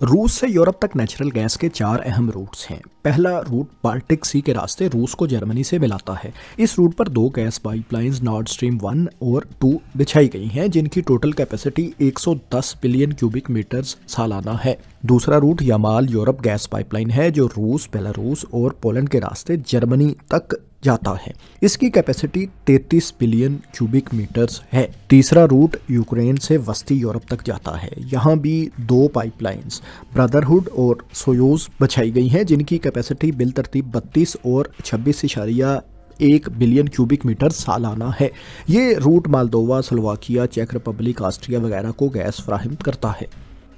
रूस से यूरोप तक नेचुरल गैस के 4 अहम रूट्स हैं। पहला रूट बाल्टिक सी के रास्ते रूस को जर्मनी से मिलाता है। इस रूट पर 2 गैस पाइपलाइंस नॉर्ड स्ट्रीम 1 और 2 बिछाई गई हैं, जिनकी total capacity 110 billion cubic metres सालाना है। दूसरा route Yamal Europe gas pipeline है, जो रूस, बेलारूस और पोलैंड के रास्ते जर्मनी तक जाता है। इसकी कैपेसिटी 33 बिलियन क्यूबिक मीटर्स है। तीसरा रूट यूक्रेन से वस्ती यूरोप तक जाता है। यहाँ भी 2 पाइपलाइंस ब्रदरहुड और सोयूज बिछाई गई हैं, जिनकी कैपेसिटी बिलतरतीब 32 और 26.1 बिलियन क्यूबिक मीटर सालाना है। ये रूट मालदोवा, स्लोवाकिया, चेक रिपब्लिक, ऑस्ट्रिया वगैरह को गैस फराहम करता है।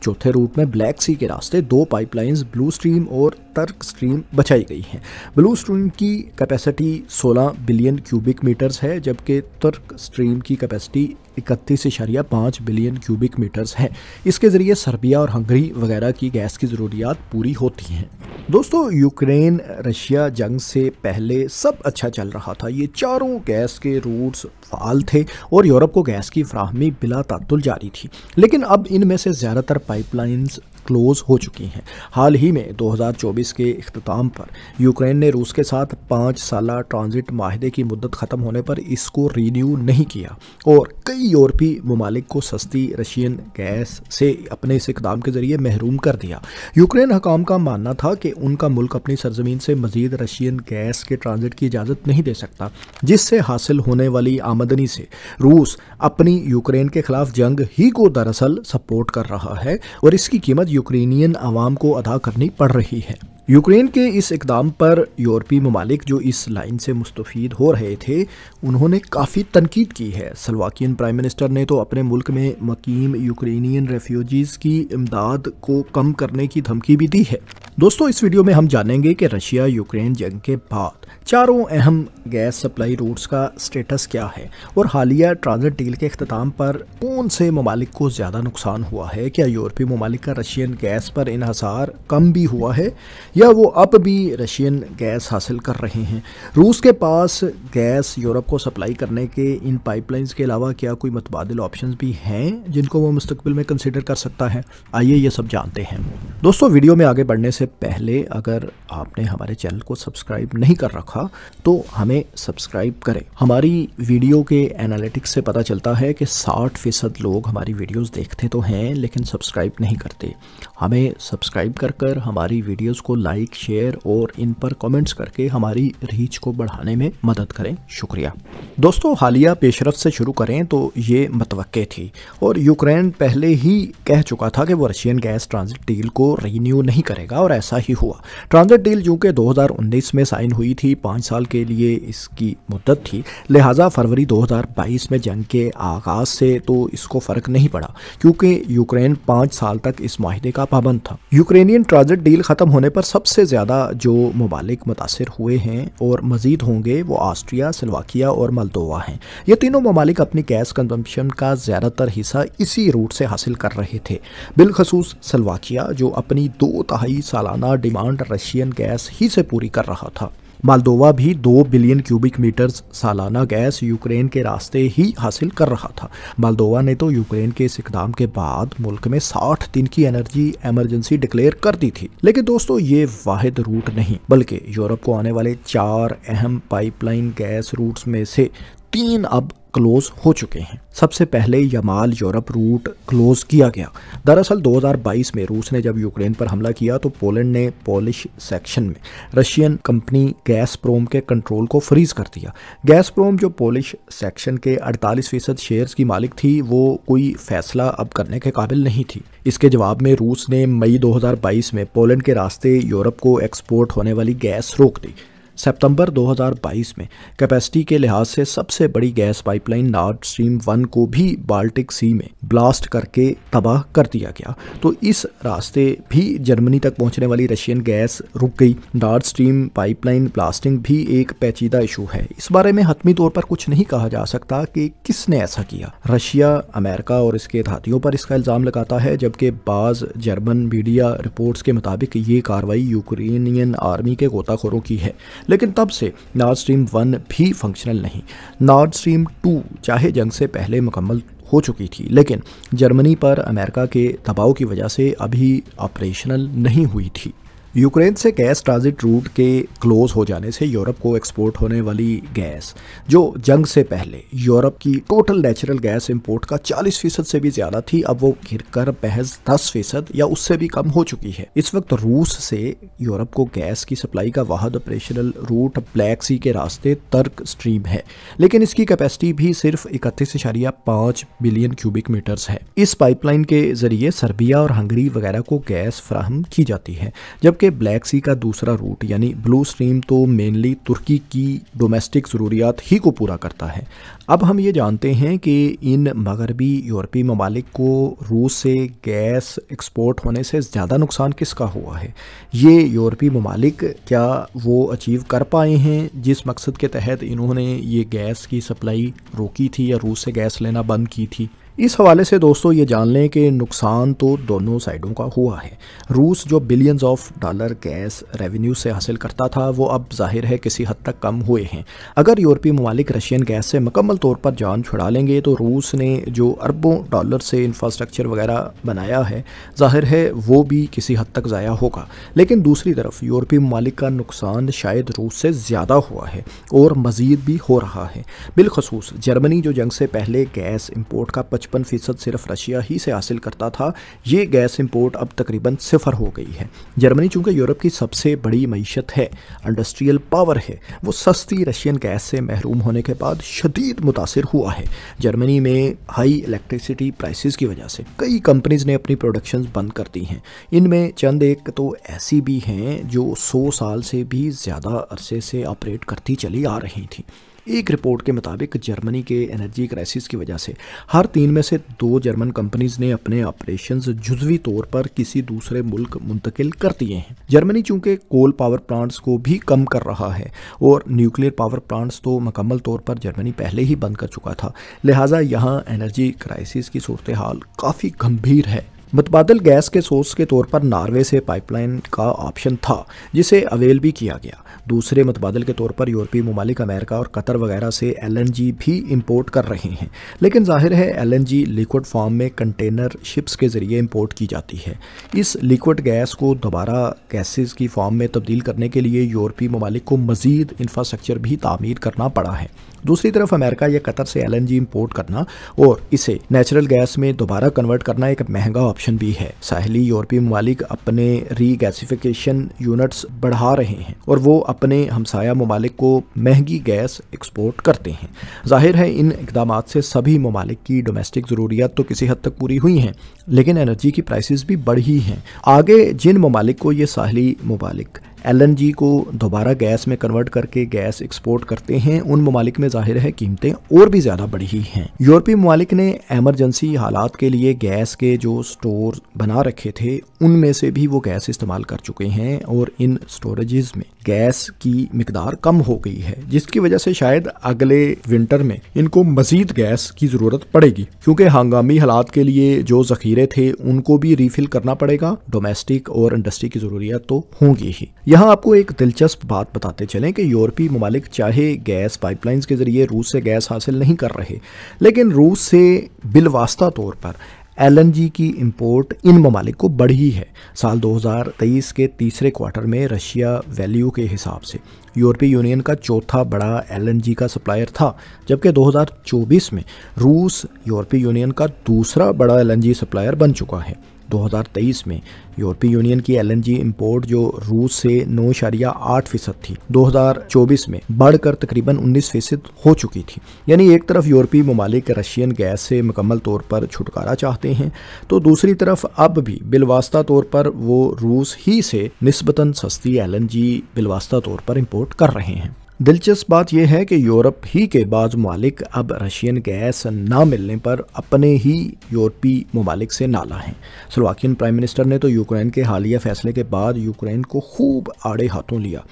चौथे रूट में ब्लैक सी के रास्ते 2 पाइपलाइंस ब्लू स्ट्रीम और टर्क स्ट्रीम बचाई गई हैं। ब्लू स्ट्रीम की कैपेसिटी 16 बिलियन क्यूबिक मीटर्स है, जबकि टर्क स्ट्रीम की कैपेसिटी 31.5 बिलियन क्यूबिक मीटर्स है। इसके ज़रिए सर्बिया और हंगरी वगैरह की गैस की ज़रूरियात पूरी होती हैं। दोस्तों, यूक्रेन रशिया जंग से पहले सब अच्छा चल रहा था। ये चारों गैस के रूट्स फ़ाल थे और यूरोप को गैस की फ्राहमी बिला तातुल जारी थी। लेकिन अब इनमें से ज़्यादातर पाइपलाइंस क्लोज हो चुकी हैं। हाल ही में 2024 के इख्तिताम पर यूक्रेन ने रूस के साथ 5 साला ट्रांजिट माहदे की मुद्दत ख़त्म होने पर इसको रीन्यू नहीं किया और कई यूरोपीय ममालिक को सस्ती रशियन गैस से अपने इस इक़दाम के ज़रिए महरूम कर दिया। यूक्रेन हकाम का मानना था कि उनका मुल्क अपनी सरजमीन से मज़ीद रशियन गैस के ट्रांजिट की इजाज़त नहीं दे सकता, जिससे हासिल होने वाली आमदनी से रूस अपनी यूक्रेन के खिलाफ जंग ही को दरअसल सपोर्ट कर रहा है और इसकी कीमत यूक्रेनियन आवाम को अदा करनी पड़ रही है। यूक्रेन के इस इक़दाम पर यूरोपीय ममालिक जो इस लाइन से मुस्तफ़ीद हो रहे थे, उन्होंने काफ़ी तनकीद की है। स्लोवाकियन प्राइम मिनिस्टर ने तो अपने मुल्क में मकीम यूक्रेनियन रेफ्यूजीज़ की इमदाद को कम करने की धमकी भी दी है। दोस्तों, इस वीडियो में हम जानेंगे कि रशिया यूक्रेन जंग के बाद चारों अहम गैस सप्लाई रूट्स का स्टेटस क्या है और हालिया ट्रांजिट डील के इख्तिताम पर कौन से ममालिक को ज़्यादा नुकसान हुआ है। क्या यूरोपीय ममालिक का रशियन गैस पर इन्हसार कम भी हुआ है या वो अब भी रशियन गैस हासिल कर रहे हैं। रूस के पास गैस यूरोप को सप्लाई करने के इन पाइपलाइंस के अलावा क्या कोई मुतबादिल ऑप्शंस भी हैं जिनको वो मुस्तकबिल में कंसिडर कर सकता है। आइए ये सब जानते हैं। दोस्तों, वीडियो में आगे बढ़ने से पहले अगर आपने हमारे चैनल को सब्सक्राइब नहीं कर रखा तो हमें सब्सक्राइब करें। हमारी वीडियो के एनालिटिक्स से पता चलता है कि 60% लोग हमारी वीडियोस देखते तो हैं लेकिन सब्सक्राइब नहीं करते। हमें सब्सक्राइब कर हमारी वीडियोस को लाइक, शेयर और इन पर कमेंट्स करके हमारी रीच को बढ़ाने में मदद करें। शुक्रिया। दोस्तों, हालिया पेशरफ से शुरू करें तो ये मतवक्के थी और यूक्रेन पहले ही कह चुका था कि वो रशियन गैस ट्रांजिट डील को रीन्यू नहीं करेगा और ऐसा ही हुआ। ट्रांजिट डील जो कि 2019 में साइन हुई थी, 5 साल के लिए इसकी मुद्दत थी, लिहाजा फरवरी 2022 में जंग के आगाज से तो इसको फ़र्क नहीं पड़ा क्योंकि यूक्रेन 5 साल तक इस माहिदे का पाबंद था। यूक्रेनियन ट्रांजिट डील ख़त्म होने पर सबसे ज़्यादा जो ममालिक मुतासिर हुए हैं और मज़ीद होंगे वो ऑस्ट्रिया, स्लोवाकिया और मोल्दोवा हैं। ये तीनों ममालिक अपनी गैस कंजम्पशन का ज़्यादातर हिस्सा इसी रूट से हासिल कर रहे थे। बिलखसूस स्लोवाकिया जो अपनी 2/3 सालाना डिमांड रशियन गैस ही से पूरी कर रहा था। मोल्दोवा भी 2 बिलियन क्यूबिक मीटर्स सालाना गैस यूक्रेन के रास्ते ही हासिल कर रहा था। मोल्दोवा ने तो यूक्रेन के इस इक़दाम के बाद मुल्क में 60 दिन की एनर्जी इमरजेंसी डिक्लेयर कर दी थी। लेकिन दोस्तों, ये वाहिद रूट नहीं बल्कि यूरोप को आने वाले 4 अहम पाइपलाइन गैस रूट्स में से 3 अब क्लोज हो चुके हैं। सबसे पहले यमाल यूरोप रूट क्लोज किया गया। दरअसल 2022 में रूस ने जब यूक्रेन पर हमला किया तो पोलैंड ने पोलिश सेक्शन में रशियन कंपनी गैसप्रोम के कंट्रोल को फ्रीज कर दिया। गैसप्रोम जो पोलिश सेक्शन के 48% शेयर्स की मालिक थी, वो कोई फैसला अब करने के काबिल नहीं थी। इसके जवाब में रूस ने मई 2022 में पोलैंड के रास्ते यूरोप को एक्सपोर्ट होने वाली गैस रोक दी। सितंबर 2022 में कैपेसिटी के लिहाज से सबसे बड़ी गैस पाइपलाइन नॉर्ड स्ट्रीम 1 को भी बाल्टिक सी में ब्लास्ट करके तबाह कर दिया गया। तो इस रास्ते भी जर्मनी तक पहुंचने वाली रशियन गैस रुक गई। नॉर्ड स्ट्रीम पाइपलाइन ब्लास्टिंग भी एक पेचीदा इशू है। इस बारे में हतमी तौर पर कुछ नहीं कहा जा सकता कि किसने ऐसा किया। रशिया, अमेरिका और इसके हाथियों पर इसका इल्ज़ाम लगाता है, जबकि बाज़ जर्मन मीडिया रिपोर्ट्स के मुताबिक ये कार्रवाई यूक्रेनियन आर्मी के गोताखोरों की है। लेकिन तब से नॉर्ड स्ट्रीम 1 भी फंक्शनल नहीं। नॉर्ड स्ट्रीम 2 चाहे जंग से पहले मुकम्मल हो चुकी थी, लेकिन जर्मनी पर अमेरिका के दबाव की वजह से अभी ऑपरेशनल नहीं हुई थी। यूक्रेन से गैस ट्रांजिट रूट के क्लोज हो जाने से यूरोप को एक्सपोर्ट होने वाली गैस, जो जंग से पहले यूरोप की टोटल नेचुरल गैस इंपोर्ट का 40% से भी ज़्यादा थी, अब वो गिरकर महज 10% या उससे भी कम हो चुकी है। इस वक्त रूस से यूरोप को गैस की सप्लाई का वाहिद ऑपरेशनल रूट ब्लैक सी के रास्ते तर्क स्ट्रीम है, लेकिन इसकी कैपेसिटी भी सिर्फ 31.5 बिलियन क्यूबिक मीटर्स है। इस पाइपलाइन के जरिए सर्बिया और हंगरी वगैरह को गैस फराहम की जाती है, जबकि ब्लैक सी का दूसरा रूट यानी ब्लू स्ट्रीम तो मेनली तुर्की की डोमेस्टिक ज़रूरियात ही को पूरा करता है। अब हम ये जानते हैं कि इन मगरबी यूरोपीय ममालिक को रूस से गैस एक्सपोर्ट होने से ज़्यादा नुकसान किसका हुआ है। ये यूरोपीय ममालिक क्या वो अचीव कर पाए हैं जिस मकसद के तहत इन्होंने ये गैस की सप्लाई रोकी थी या रूस से गैस लेना बंद की थी। इस हवाले से दोस्तों ये जान लें कि नुकसान तो दोनों साइडों का हुआ है। रूस जो billions of dollar gas revenue से हासिल करता था वो अब जाहिर है किसी हद तक कम हुए हैं। अगर यूरोपीय ममालिक रशियन गैस से मुकम्मल तौर पर जान छुड़ा लेंगे तो रूस ने जो अरबों डॉलर से इंफ्रास्ट्रक्चर वगैरह बनाया है जाहिर है वो भी किसी हद तक ज़ाया होगा। लेकिन दूसरी तरफ यूरोपीय ममालिक का नुकसान शायद रूस से ज़्यादा हुआ है और मज़ीद भी हो रहा है। बिलखसूस जर्मनी जो जंग से पहले गैस इम्पोर्ट का 55% सिर्फ रशिया ही से हासिल करता था, ये गैस इंपोर्ट अब तकरीबन सिफर हो गई है। जर्मनी चूंकि यूरोप की सबसे बड़ी मईशत है, इंडस्ट्रियल पावर है, वो सस्ती रशियन गैस से महरूम होने के बाद शदीद मुतासिर हुआ है। जर्मनी में हाई इलेक्ट्रिसिटी प्राइसेस की वजह से कई कंपनीज ने अपनी प्रोडक्शन बंद कर दी हैं। इनमें चंद एक तो ऐसी भी हैं जो 100 साल से भी ज़्यादा अरसे से ऑपरेट करती चली आ रही थी। एक रिपोर्ट के मुताबिक जर्मनी के एनर्जी क्राइसिस की वजह से हर 3 में से 2 जर्मन कंपनीज ने अपने ऑपरेशंस जुज़वी तौर पर किसी दूसरे मुल्क मुंतकिल कर दिए हैं। जर्मनी चूंकि कोल पावर प्लांट्स को भी कम कर रहा है और न्यूक्लियर पावर प्लांट्स तो मुकम्मल तौर पर जर्मनी पहले ही बंद कर चुका था, लिहाजा यहाँ एनर्जी क्राइसिस की सूरत हाल काफ़ी गंभीर है। मुतबादल गैस के सोर्स के तौर पर नॉर्वे से पाइपलाइन का ऑप्शन था जिसे अवेल भी किया गया। दूसरे मुतबादल के तौर पर यूरोपीय ममालिक अमेरिका और कतर वगैरह से LNG भी इंपोर्ट कर रहे हैं, लेकिन जाहिर है LNG लिक्विड फॉर्म में कंटेनर शिप्स के ज़रिए इंपोर्ट की जाती है। इस लिक्विड गैस को दोबारा गैसेस की फॉर्म में तब्दील करने के लिए यूरोपीय ममालिक को मज़ीद इंफ्रास्ट्रक्चर भी तामीर करना पड़ा है। दूसरी तरफ अमेरिका या कतर से LNG इंपोर्ट करना और इसे नेचुरल गैस में दोबारा कन्वर्ट करना एक महंगा ऑप्शन भी है। साहली यूरोपीय ममालिक अपने रीगैसिफिकेशन यूनिट्स बढ़ा रहे हैं और वो अपने हमसाया ममालिक को महंगी गैस एक्सपोर्ट करते हैं। जाहिर है इन इक़दामात से सभी ममालिक की डोमेस्टिक ज़रूरियात तो किसी हद तक पूरी हुई हैं, लेकिन एनर्जी की प्राइसेस भी बढ़ी हैं। आगे जिन ममालिक को ये साहली ममालिक LNG को दोबारा गैस में कन्वर्ट करके गैस एक्सपोर्ट करते हैं, उन ममालिक में जाहिर है कीमतें और भी ज़्यादा बढ़ी हैं। यूरोपीय ममालिक ने एमरजेंसी हालात के लिए गैस के जो स्टोर बना रखे थे उनमें से भी वो गैस इस्तेमाल कर चुके हैं और इन स्टोरेजेस में गैस की मिकदार कम हो गई है, जिसकी वजह से शायद अगले विंटर में इनको मज़ीद गैस की ज़रूरत पड़ेगी, क्योंकि हंगामी हालात के लिए जो ज़ख़ीरे थे उनको भी रीफिल करना पड़ेगा। डोमेस्टिक और इंडस्ट्री की ज़रूरियात तो होंगी ही। यहाँ आपको एक दिलचस्प बात बताते चलें कि यूरोपीय ममालिक चाहे गैस पाइपलाइंस के ज़रिए रूस से गैस हासिल नहीं कर रहे, लेकिन रूस से बिलवास्ता तौर पर LNG की इंपोर्ट इन ममालिक को बढ़ी है। साल 2023 के तीसरे क्वार्टर में रशिया वैल्यू के हिसाब से यूरोपीय यूनियन का चौथा बड़ा LNG का सप्लायर था, जबकि 2024 में रूस यूरोपीय यूनियन का दूसरा बड़ा LNG सप्लायर बन चुका है। 2023 में यूरोपीय यूनियन की LNG इंपोर्ट जो रूस से 9.8% थी, 2024 में बढ़कर तकरीबन 19% हो चुकी थी। यानी एक तरफ यूरोपीय ममालिक रशियन गैस से मुकम्मल तौर पर छुटकारा चाहते हैं, तो दूसरी तरफ अब भी बिलवास्ता तौर पर वो रूस ही से निस्बतन सस्ती LNG बिलवास्ता तौर पर इंपोर्ट कर रहे हैं। दिलचस्प बात यह है कि यूरोप ही के बाज़ ममालिक अब रशियन गैस ना मिलने पर अपने ही यूरोपीय ममालिक से नाला हैं। स्लोवाकियन प्राइम मिनिस्टर ने तो यूक्रेन के हालिया फैसले के बाद यूक्रेन को खूब आड़े हाथों लिया।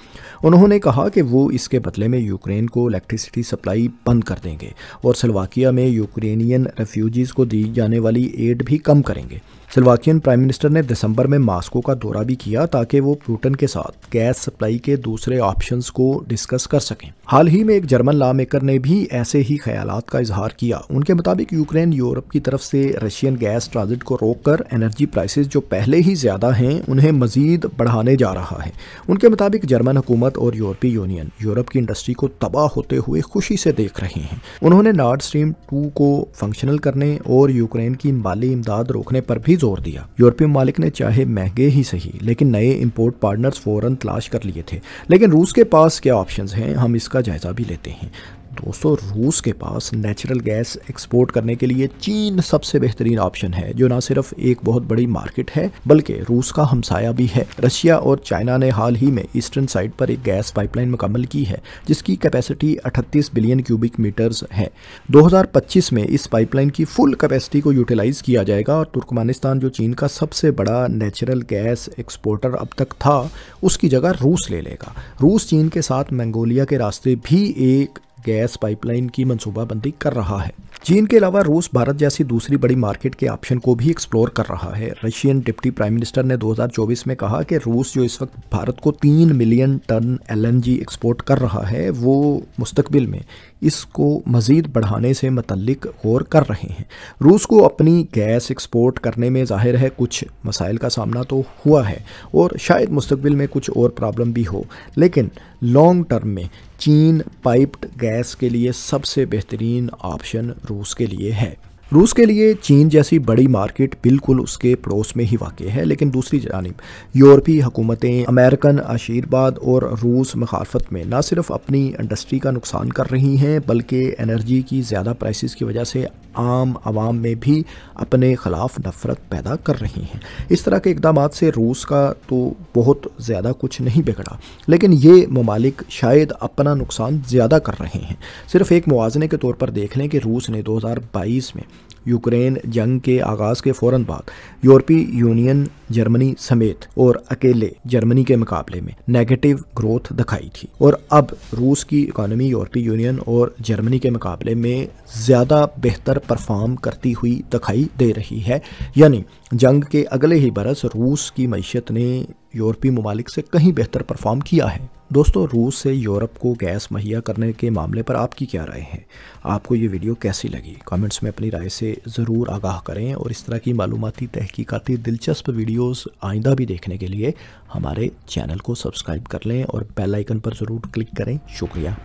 उन्होंने कहा कि वो इसके बदले में यूक्रेन को इलेक्ट्रिसिटी सप्लाई बंद कर देंगे और स्लोवाकिया में यूक्रेनियन रेफ्यूजीज़ को दी जाने वाली एड भी कम करेंगे। स्लोवाकियन प्राइम मिनिस्टर ने दिसंबर में मॉस्को का दौरा भी किया ताकि वो पुतिन के साथ गैस सप्लाई के दूसरे ऑप्शंस को डिस्कस कर सकें। हाल ही में एक जर्मन लॉ मेकर ने भी ऐसे ही ख्यालात का इजहार किया। उनके मुताबिक यूक्रेन यूरोप की तरफ से रशियन गैस ट्रांजिट को रोककर एनर्जी प्राइसेस जो पहले ही ज़्यादा हैं उन्हें मजीद बढ़ाने जा रहा है। उनके मुताबिक जर्मन हुकूमत और यूरोपीय यूनियन यूरोप की इंडस्ट्री को तबाह होते हुए खुशी से देख रहे हैं। उन्होंने नॉर्ड स्ट्रीम 2 को फंक्शनल करने और यूक्रेन की माली इमदाद रोकने पर भी जोर दिया। यूरोपीय मालिक ने चाहे महंगे ही सही लेकिन नए इंपोर्ट पार्टनर्स फौरन तलाश कर लिए थे। लेकिन रूस के पास क्या ऑप्शंस हैं, हम इसका जायजा भी लेते हैं। दोस्तों, रूस के पास नेचुरल गैस एक्सपोर्ट करने के लिए चीन सबसे बेहतरीन ऑप्शन है, जो ना सिर्फ एक बहुत बड़ी मार्केट है बल्कि रूस का हमसाया भी है। रशिया और चाइना ने हाल ही में ईस्टर्न साइड पर एक गैस पाइपलाइन मुकम्मल की है जिसकी कैपेसिटी 38 बिलियन क्यूबिक मीटर्स है। 2025 में इस पाइपलाइन की फुल कैपेसिटी को यूटिलाइज किया जाएगा और तुर्कमेनिस्तान, जो चीन का सबसे बड़ा नेचुरल गैस एक्सपोर्टर अब तक था, उसकी जगह रूस ले लेगा। रूस चीन के साथ मंगोलिया के रास्ते भी एक गैस पाइपलाइन की मंसूबाबंदी कर रहा है। चीन के अलावा रूस भारत जैसी दूसरी बड़ी मार्केट के ऑप्शन को भी एक्सप्लोर कर रहा है। रशियन डिप्टी प्राइम मिनिस्टर ने 2024 में कहा कि रूस जो इस वक्त भारत को 3 मिलियन टन LNG एक्सपोर्ट कर रहा है, वो मुस्तकबिल में इसको मज़ीद बढ़ाने से मुतल्लिक गौर कर रहे हैं। रूस को अपनी गैस एक्सपोर्ट करने में ज़ाहिर है कुछ मसाइल का सामना तो हुआ है और शायद मुस्तकबिल में कुछ और प्रॉब्लम भी हो, लेकिन लॉन्ग टर्म में चीन पाइप्ड गैस के लिए सबसे बेहतरीन ऑप्शन रूस के लिए है। रूस के लिए चीन जैसी बड़ी मार्केट बिल्कुल उसके पड़ोस में ही वाक़ है, लेकिन दूसरी जानिब यूरोपीय हुकूमतें अमेरिकन आशीर्वाद और रूस मुखालफत में न सिर्फ अपनी इंडस्ट्री का नुकसान कर रही हैं बल्कि एनर्जी की ज़्यादा प्राइसेस की वजह से आम आवाम में भी अपने ख़िलाफ़ नफ़रत पैदा कर रही हैं। इस तरह के इक़दाम से रूस का तो बहुत ज़्यादा कुछ नहीं बिगड़ा, लेकिन ये ममालिक शायद अपना नुकसान ज़्यादा कर रहे हैं। सिर्फ एक मुआवजे के तौर पर देख लें कि रूस ने 2022 में यूक्रेन जंग के आगाज़ के फ़ौरन बाद यूरोपीय यूनियन, जर्मनी समेत और अकेले जर्मनी के मुकाबले में नेगेटिव ग्रोथ दिखाई थी और अब रूस की इकॉनमी यूरोपीय यूनियन और जर्मनी के मुकाबले में ज़्यादा बेहतर परफॉर्म करती हुई दिखाई दे रही है। यानी जंग के अगले ही बरस रूस की मईशत ने यूरोपीय ममालिक से कहीं बेहतर परफॉर्म किया है। दोस्तों, रूस से यूरोप को गैस मुहैया करने के मामले पर आपकी क्या राय है? आपको ये वीडियो कैसी लगी? कमेंट्स में अपनी राय से ज़रूर आगाह करें और इस तरह की मालूमाती तहकीकाती दिलचस्प वीडियोस आइंदा भी देखने के लिए हमारे चैनल को सब्सक्राइब कर लें और बेल आइकन पर ज़रूर क्लिक करें। शुक्रिया।